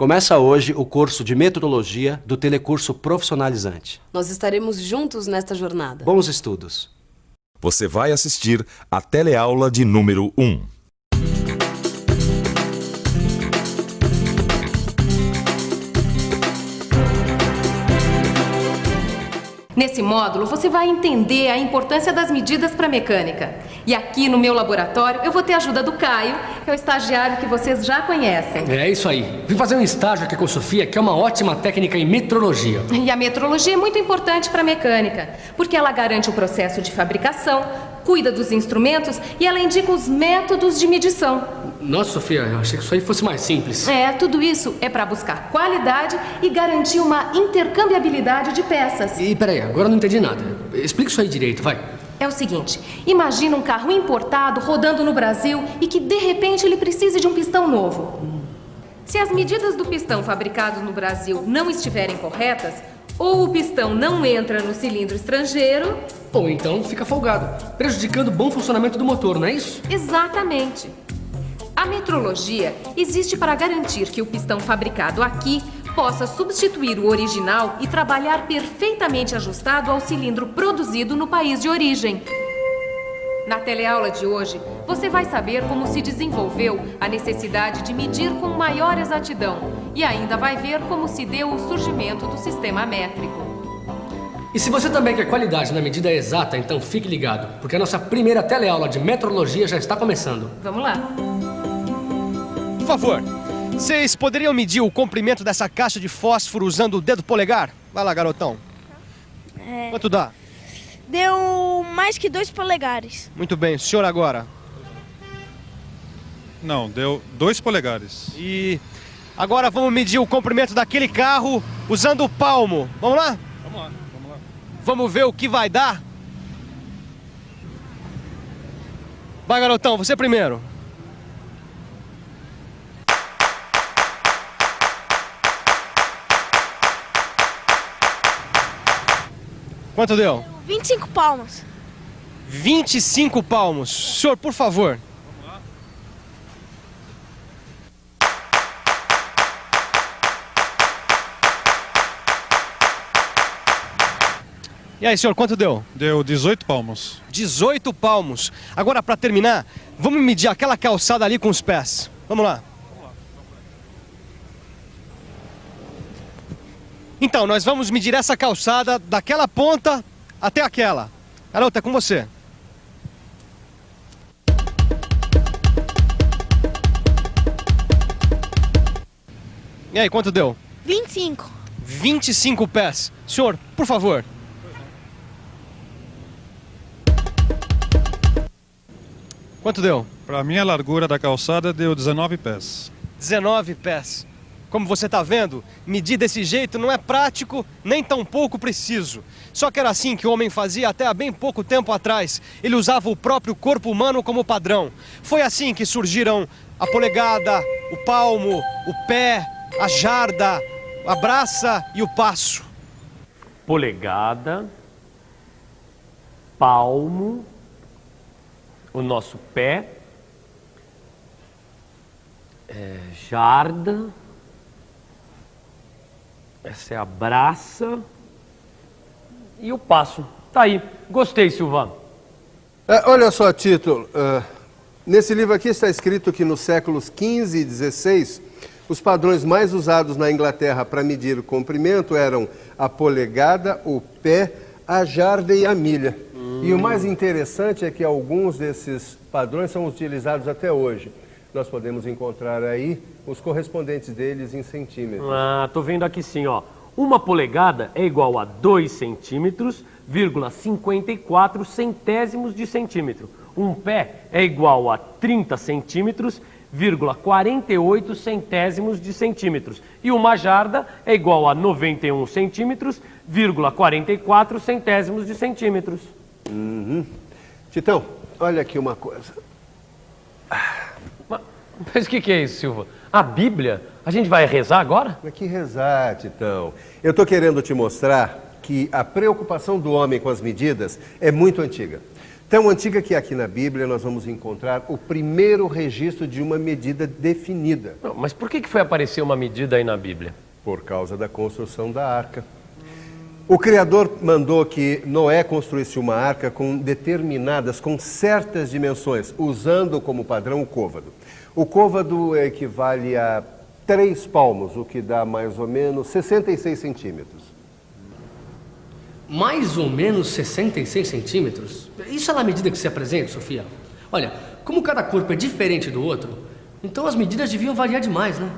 Começa hoje o curso de metodologia do Telecurso Profissionalizante. Nós estaremos juntos nesta jornada. Bons estudos. Você vai assistir a teleaula de número 1. Nesse módulo, você vai entender a importância das medidas para a mecânica. E aqui no meu laboratório, eu vou ter a ajuda do Caio, que é o estagiário que vocês já conhecem. É isso aí. Vim fazer um estágio aqui com a Sofia, que é uma ótima técnica em metrologia. E a metrologia é muito importante para a mecânica, porque ela garante o processo de fabricação, cuida dos instrumentos e ela indica os métodos de medição. Nossa, Sofia, eu achei que isso aí fosse mais simples. Tudo isso é para buscar qualidade e garantir uma intercambiabilidade de peças. E peraí, agora eu não entendi nada. Explica isso aí direito, vai. É o seguinte, imagina um carro importado rodando no Brasil e que de repente ele precise de um pistão novo. Se as medidas do pistão fabricado no Brasil não estiverem corretas, ou o pistão não entra no cilindro estrangeiro... Ou então fica folgado, prejudicando o bom funcionamento do motor, não é isso? Exatamente. A metrologia existe para garantir que o pistão fabricado aqui possa substituir o original e trabalhar perfeitamente ajustado ao cilindro produzido no país de origem. Na teleaula de hoje, você vai saber como se desenvolveu a necessidade de medir com maior exatidão e ainda vai ver como se deu o surgimento do sistema métrico. E se você também quer qualidade na medida exata, então fique ligado, porque a nossa primeira teleaula de metrologia já está começando. Vamos lá. Por favor, vocês poderiam medir o comprimento dessa caixa de fósforo usando o dedo polegar? Vai lá, garotão. Quanto dá? Deu mais que 2 polegares. Muito bem, o senhor agora? Não, deu 2 polegares. E agora vamos medir o comprimento daquele carro usando o palmo. Vamos lá? Vamos lá, vamos lá. Vamos ver o que vai dar? Vai, garotão, você primeiro. Quanto deu? 25 palmos. 25 palmos. Senhor, por favor. Vamos lá. E aí, senhor, quanto deu? Deu 18 palmos. 18 palmos. Agora, para terminar, vamos medir aquela calçada ali com os pés. Vamos lá. Então, nós vamos medir essa calçada daquela ponta até aquela. Garota, é com você. E aí, quanto deu? 25. 25 pés. Senhor, por favor. Quanto deu? Para mim, a largura da calçada deu 19 pés. 19 pés. Como você está vendo, medir desse jeito não é prático nem tão pouco preciso. Só que era assim que o homem fazia até há bem pouco tempo atrás. Ele usava o próprio corpo humano como padrão. Foi assim que surgiram a polegada, o palmo, o pé, a jarda, a braça e o passo. Polegada, palmo, o nosso pé, jarda, essa é a braça e o passo. Tá aí. Gostei, Silvano. Olha só, Tito. Nesse livro aqui está escrito que nos séculos XV e XVI, os padrões mais usados na Inglaterra para medir o comprimento eram a polegada, o pé, a jarda e a milha. E o mais interessante é que alguns desses padrões são utilizados até hoje. Nós podemos encontrar aí os correspondentes deles em centímetros. Tô vendo aqui sim, ó. 1 polegada é igual a 2 centímetros, 54 centésimos de centímetro. Um pé é igual a 30 centímetros, 48 centésimos de centímetros. E uma jarda é igual a 91 centímetros, 44 centésimos de centímetros. Titão, olha aqui uma coisa. Mas o que é isso, Silva? A Bíblia? A gente vai rezar agora? Mas que rezar, Titão. Eu estou querendo te mostrar que a preocupação do homem com as medidas é muito antiga. Tão antiga que aqui na Bíblia nós vamos encontrar o primeiro registro de uma medida definida. Não, mas por que foi aparecer uma medida aí na Bíblia? Por causa da construção da arca. O Criador mandou que Noé construísse uma arca com certas dimensões, usando como padrão o côvado. O côvado equivale a 3 palmos, o que dá mais ou menos 66 centímetros. Mais ou menos 66 centímetros? Isso é na medida que se apresenta, Sofia? Olha, como cada corpo é diferente do outro, então as medidas deviam variar demais, né?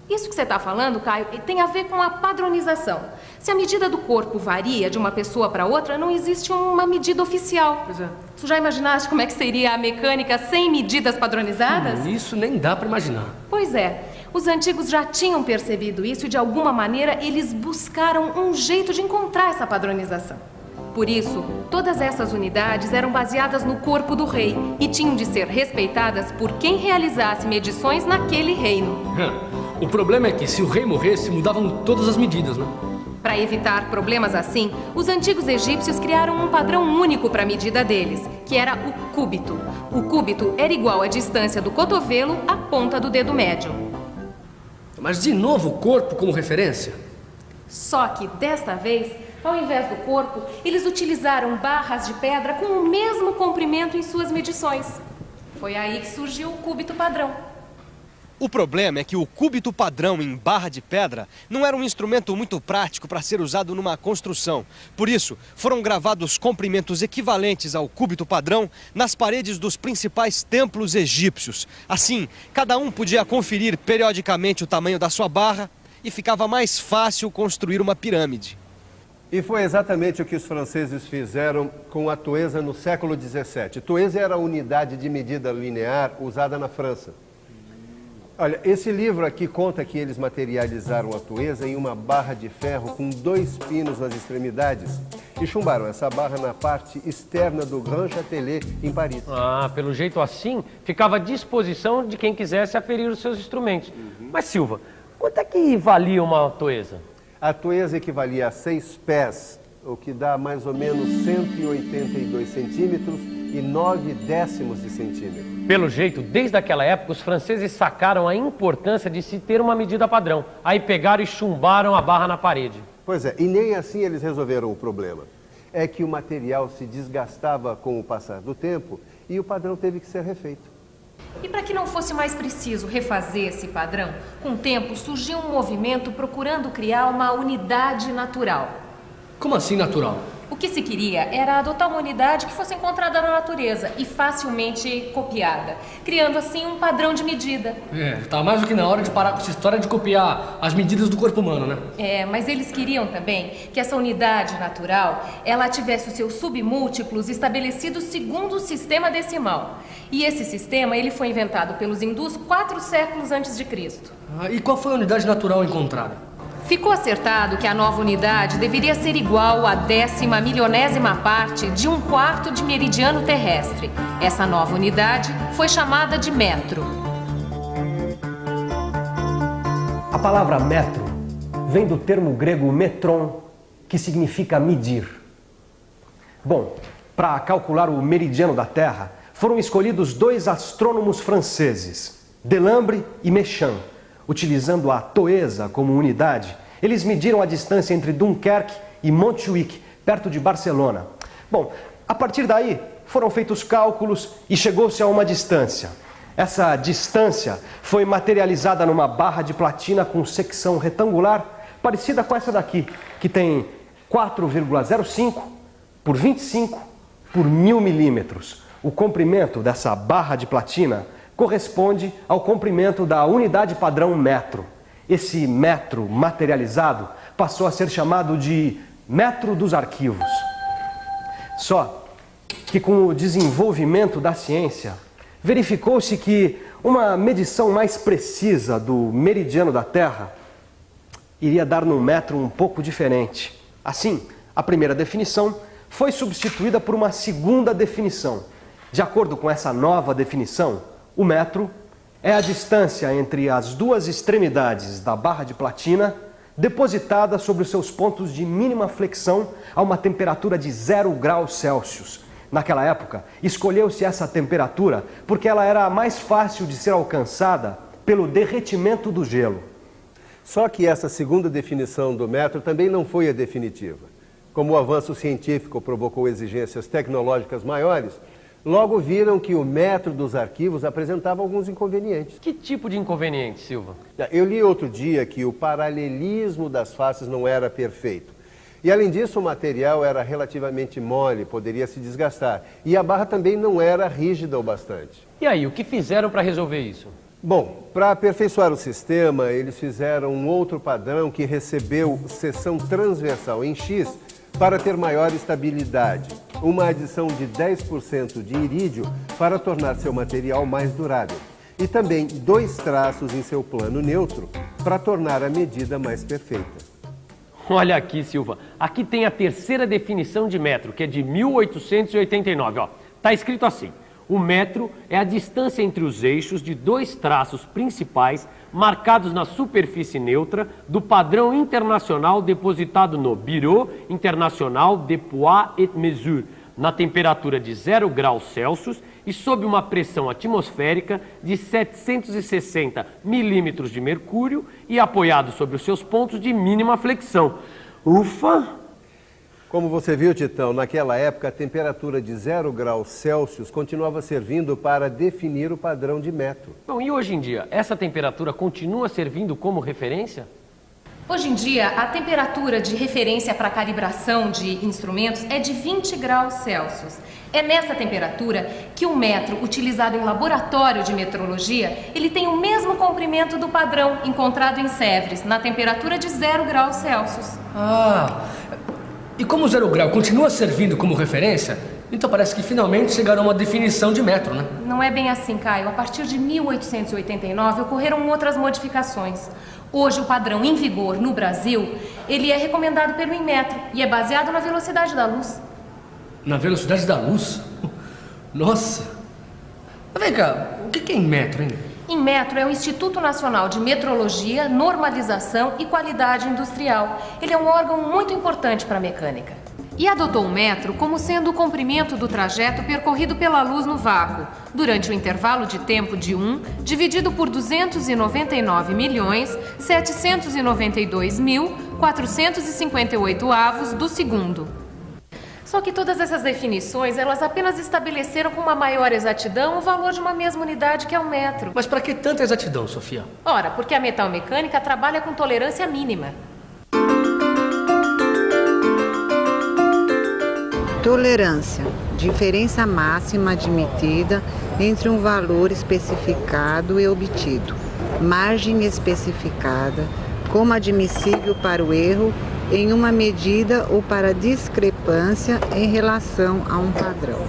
Isso que você está falando, Caio, tem a ver com a padronização. Se a medida do corpo varia de uma pessoa para outra, não existe uma medida oficial. Pois é. Tu já imaginaste como é que seria a mecânica sem medidas padronizadas? Isso nem dá para imaginar. Pois é. Os antigos já tinham percebido isso e, de alguma maneira, eles buscaram um jeito de encontrar essa padronização. Por isso, todas essas unidades eram baseadas no corpo do rei e tinham de ser respeitadas por quem realizasse medições naquele reino. O problema é que, se o rei morresse, mudavam todas as medidas, né? Para evitar problemas assim, os antigos egípcios criaram um padrão único para a medida deles, que era o cúbito. O cúbito era igual à distância do cotovelo à ponta do dedo médio. Mas, de novo, o corpo como referência? Só que, desta vez, ao invés do corpo, eles utilizaram barras de pedra com o mesmo comprimento em suas medições. Foi aí que surgiu o cúbito padrão. O problema é que o cúbito padrão em barra de pedra não era um instrumento muito prático para ser usado numa construção. Por isso, foram gravados comprimentos equivalentes ao cúbito padrão nas paredes dos principais templos egípcios. Assim, cada um podia conferir periodicamente o tamanho da sua barra e ficava mais fácil construir uma pirâmide. E foi exatamente o que os franceses fizeram com a toesa no século XVII. Toesa era a unidade de medida linear usada na França. Olha, esse livro aqui conta que eles materializaram a toesa em uma barra de ferro com 2 pinos nas extremidades e chumbaram essa barra na parte externa do Grand Châtelet, em Paris. Ah, pelo jeito assim, ficava à disposição de quem quisesse aferir os seus instrumentos. Mas, Silva, quanto é que valia uma toesa? A toesa equivalia a 6 pés, o que dá mais ou menos 182 centímetros e 9 décimos de centímetro. Pelo jeito, desde aquela época, os franceses sacaram a importância de se ter uma medida padrão. Aí pegaram e chumbaram a barra na parede. Pois é, e nem assim eles resolveram o problema. É que o material se desgastava com o passar do tempo e o padrão teve que ser refeito. E para que não fosse mais preciso refazer esse padrão, com o tempo surgiu um movimento procurando criar uma unidade natural. Como assim natural? O que se queria era adotar uma unidade que fosse encontrada na natureza e facilmente copiada, criando assim um padrão de medida. Tá mais do que na hora de parar com essa história de copiar as medidas do corpo humano, né? Mas eles queriam também que essa unidade natural, ela tivesse os seus submúltiplos estabelecidos segundo o sistema decimal. E esse sistema, ele foi inventado pelos hindus 4 séculos antes de Cristo. E qual foi a unidade natural encontrada? Ficou acertado que a nova unidade deveria ser igual à 10ª milionésima parte de 1/4 de meridiano terrestre. Essa nova unidade foi chamada de metro. A palavra metro vem do termo grego metron, que significa medir. Bom, para calcular o meridiano da Terra, foram escolhidos 2 astrônomos franceses, Delambre e Méchain. Utilizando a toesa como unidade, eles mediram a distância entre Dunkerque e Montjuïc, perto de Barcelona. Bom, a partir daí foram feitos cálculos e chegou-se a uma distância. Essa distância foi materializada numa barra de platina com secção retangular, parecida com essa daqui, que tem 4,05 por 25 por 1000 milímetros. O comprimento dessa barra de platina corresponde ao comprimento da unidade padrão metro. Esse metro materializado passou a ser chamado de metro dos arquivos. Só que com o desenvolvimento da ciência, verificou-se que uma medição mais precisa do meridiano da Terra iria dar num metro um pouco diferente. Assim, a primeira definição foi substituída por uma segunda definição. De acordo com essa nova definição, o metro é a distância entre as 2 extremidades da barra de platina depositada sobre os seus pontos de mínima flexão a uma temperatura de 0 graus Celsius. Naquela época, escolheu-se essa temperatura porque ela era mais fácil de ser alcançada pelo derretimento do gelo. Só que essa segunda definição do metro também não foi a definitiva. Como o avanço científico provocou exigências tecnológicas maiores, logo viram que o metro dos arquivos apresentava alguns inconvenientes. Que tipo de inconveniente, Silva? Eu li outro dia que o paralelismo das faces não era perfeito. E além disso, o material era relativamente mole, poderia se desgastar. E a barra também não era rígida o bastante. E aí, o que fizeram para resolver isso? Bom, para aperfeiçoar o sistema, eles fizeram um outro padrão que recebeu seção transversal em X para ter maior estabilidade. Uma adição de 10% de irídio para tornar seu material mais durável. E também 2 traços em seu plano neutro para tornar a medida mais perfeita. Olha aqui, Silva. Aqui tem a terceira definição de metro, que é de 1889. Ó, tá escrito assim: o metro é a distância entre os eixos de 2 traços principais marcados na superfície neutra do padrão internacional depositado no Bureau International de Poids et Mesures, na temperatura de 0 graus Celsius e sob uma pressão atmosférica de 760 milímetros de mercúrio e apoiado sobre os seus pontos de mínima flexão. Ufa! Como você viu, Titão, naquela época a temperatura de 0 graus Celsius continuava servindo para definir o padrão de metro. Bom, e hoje em dia, essa temperatura continua servindo como referência? Hoje em dia, a temperatura de referência para calibração de instrumentos é de 20 graus Celsius. É nessa temperatura que o metro utilizado em laboratório de metrologia, ele tem o mesmo comprimento do padrão encontrado em Sèvres, na temperatura de 0 graus Celsius. Ah, e como 0 grau continua servindo como referência, então parece que finalmente chegaram a uma definição de metro, né? Não é bem assim, Caio. A partir de 1889 ocorreram outras modificações. Hoje o padrão em vigor no Brasil, ele é recomendado pelo Inmetro e é baseado na velocidade da luz. Na velocidade da luz? Nossa! Mas vem cá, o que é Inmetro, hein? Inmetro é o Instituto Nacional de Metrologia, Normalização e Qualidade Industrial. Ele é um órgão muito importante para a mecânica. E adotou o metro como sendo o comprimento do trajeto percorrido pela luz no vácuo, durante o intervalo de tempo de 1, dividido por 299.792.458 avos do segundo. Só que todas essas definições, elas apenas estabeleceram com uma maior exatidão o valor de uma mesma unidade que é o metro. Mas para que tanta exatidão, Sofia? Ora, porque a metalmecânica trabalha com tolerância mínima. Tolerância, diferença máxima admitida entre um valor especificado e obtido. Margem especificada, como admissível para o erro em uma medida ou para discrepância em relação a um padrão.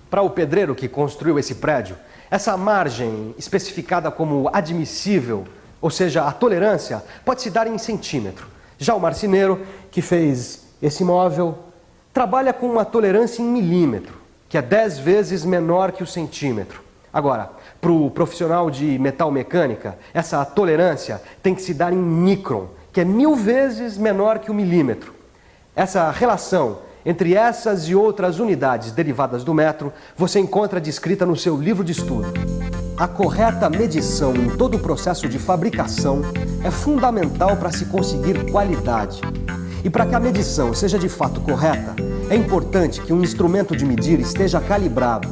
Para o pedreiro que construiu esse prédio, essa margem especificada como admissível, ou seja, a tolerância, pode se dar em centímetro. Já o marceneiro que fez esse móvel trabalha com uma tolerância em milímetro, que é 10 vezes menor que o centímetro. Agora, para o profissional de metalmecânica, essa tolerância tem que se dar em micron, que é 1000 vezes menor que o milímetro. Essa relação entre essas e outras unidades derivadas do metro, você encontra descrita no seu livro de estudo. A correta medição em todo o processo de fabricação é fundamental para se conseguir qualidade. E para que a medição seja de fato correta, é importante que um instrumento de medir esteja calibrado.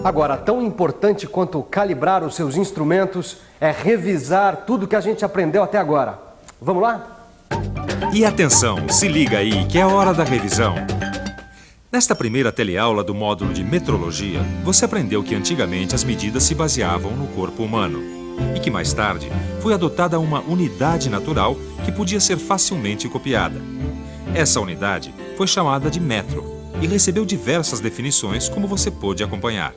Agora, tão importante quanto calibrar os seus instrumentos é revisar tudo que a gente aprendeu até agora. Vamos lá? E atenção, se liga aí que é hora da revisão. Nesta primeira teleaula do módulo de metrologia, você aprendeu que antigamente as medidas se baseavam no corpo humano e que mais tarde foi adotada uma unidade natural que podia ser facilmente copiada. Essa unidade foi chamada de metro e recebeu diversas definições, como você pôde acompanhar.